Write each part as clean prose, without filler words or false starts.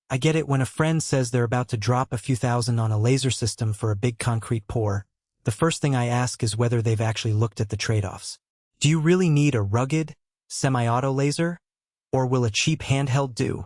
I get it when a friend says they're about to drop a few thousand on a laser system for a big concrete pour. The first thing I ask is whether they've actually looked at the trade-offs. Do you really need a rugged, semi-auto laser? Or will a cheap handheld do?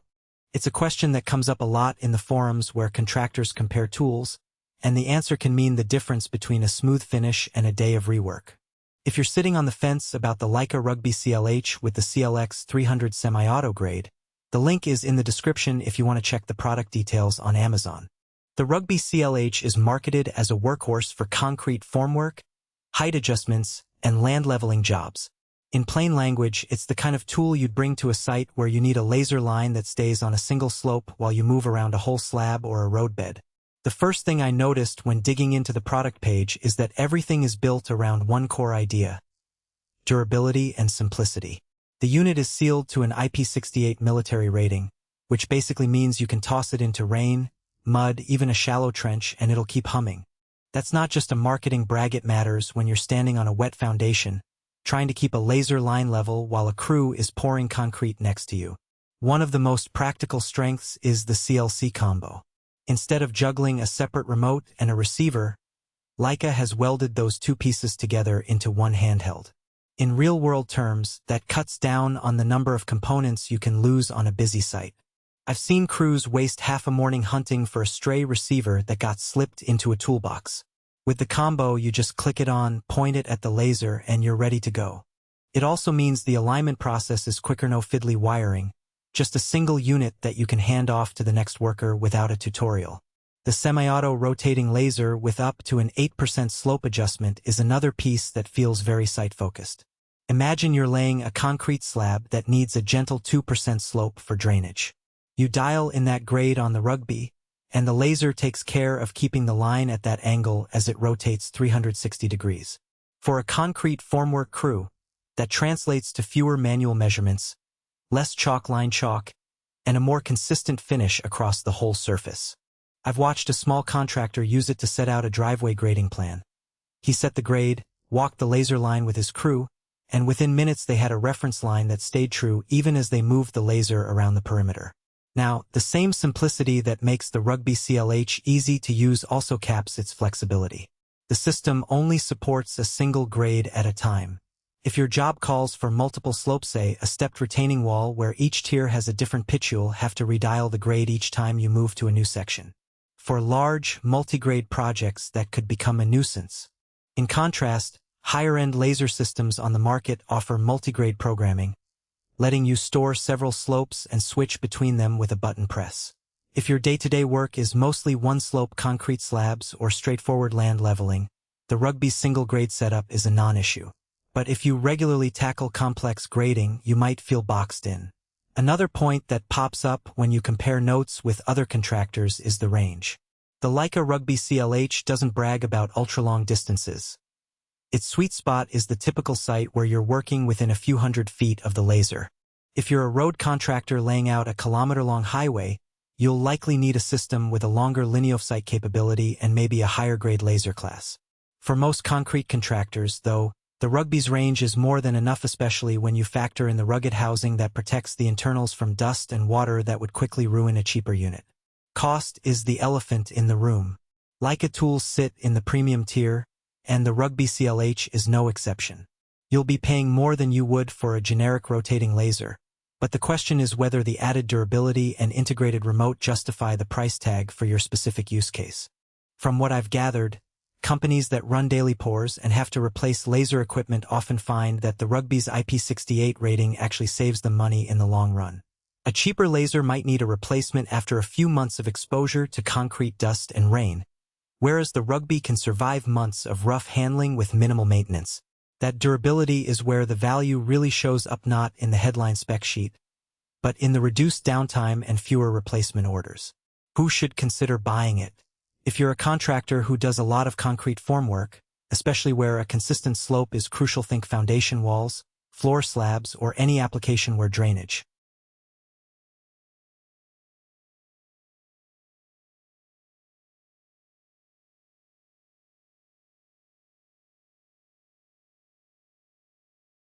It's a question that comes up a lot in the forums where contractors compare tools, and the answer can mean the difference between a smooth finish and a day of rework. If you're sitting on the fence about the Leica Rugby CLH with the CLX300 semi-auto grade, the link is in the description if you want to check the product details on Amazon. The Rugby CLH is marketed as a workhorse for concrete formwork, height adjustments, and land leveling jobs. In plain language, it's the kind of tool you'd bring to a site where you need a laser line that stays on a single slope while you move around a whole slab or a roadbed. The first thing I noticed when digging into the product page is that everything is built around one core idea: durability and simplicity. The unit is sealed to an IP68 military rating, which basically means you can toss it into rain, mud, even a shallow trench, and it'll keep humming. That's not just a marketing brag, it matters when you're standing on a wet foundation, trying to keep a laser line level while a crew is pouring concrete next to you. One of the most practical strengths is the CLC combo. Instead of juggling a separate remote and a receiver, Leica has welded those two pieces together into one handheld. In real-world terms, that cuts down on the number of components you can lose on a busy site. I've seen crews waste half a morning hunting for a stray receiver that got slipped into a toolbox. With the combo, you just click it on, point it at the laser, and you're ready to go. It also means the alignment process is quicker, no fiddly wiring, just a single unit that you can hand off to the next worker without a tutorial. The semi-auto rotating laser with up to an 8% slope adjustment is another piece that feels very site-focused. Imagine you're laying a concrete slab that needs a gentle 2% slope for drainage. You dial in that grade on the Rugby, and the laser takes care of keeping the line at that angle as it rotates 360 degrees. For a concrete formwork crew, that translates to fewer manual measurements, less chalk, and a more consistent finish across the whole surface. I've watched a small contractor use it to set out a driveway grading plan. He set the grade, walked the laser line with his crew, and within minutes they had a reference line that stayed true even as they moved the laser around the perimeter. Now, the same simplicity that makes the Rugby CLH easy to use also caps its flexibility. The system only supports a single grade at a time. If your job calls for multiple slopes, say a stepped retaining wall where each tier has a different pitch, you'll have to redial the grade each time you move to a new section. For large, multi-grade projects, that could become a nuisance. In contrast, higher-end laser systems on the market offer multi-grade programming, letting you store several slopes and switch between them with a button press. If your day-to-day work is mostly one-slope concrete slabs or straightforward land leveling, the Rugby single-grade setup is a non-issue. But if you regularly tackle complex grading, you might feel boxed in. Another point that pops up when you compare notes with other contractors is the range. The Leica Rugby CLH doesn't brag about ultra-long distances. Its sweet spot is the typical site where you're working within a few hundred feet of the laser. If you're a road contractor laying out a kilometer-long highway, you'll likely need a system with a longer linear-sight capability and maybe a higher-grade laser class. For most concrete contractors, though, the Rugby's range is more than enough, especially when you factor in the rugged housing that protects the internals from dust and water that would quickly ruin a cheaper unit. Cost is the elephant in the room. Leica tools sit in the premium tier, and the Rugby CLH is no exception. You'll be paying more than you would for a generic rotating laser, but the question is whether the added durability and integrated remote justify the price tag for your specific use case. From what I've gathered, companies that run daily pours and have to replace laser equipment often find that the Rugby's IP68 rating actually saves them money in the long run. A cheaper laser might need a replacement after a few months of exposure to concrete dust and rain, whereas the Rugby can survive months of rough handling with minimal maintenance. That durability is where the value really shows up, not in the headline spec sheet, but in the reduced downtime and fewer replacement orders. Who should consider buying it? If you're a contractor who does a lot of concrete formwork, especially where a consistent slope is crucial, think foundation walls, floor slabs, or any application where drainage,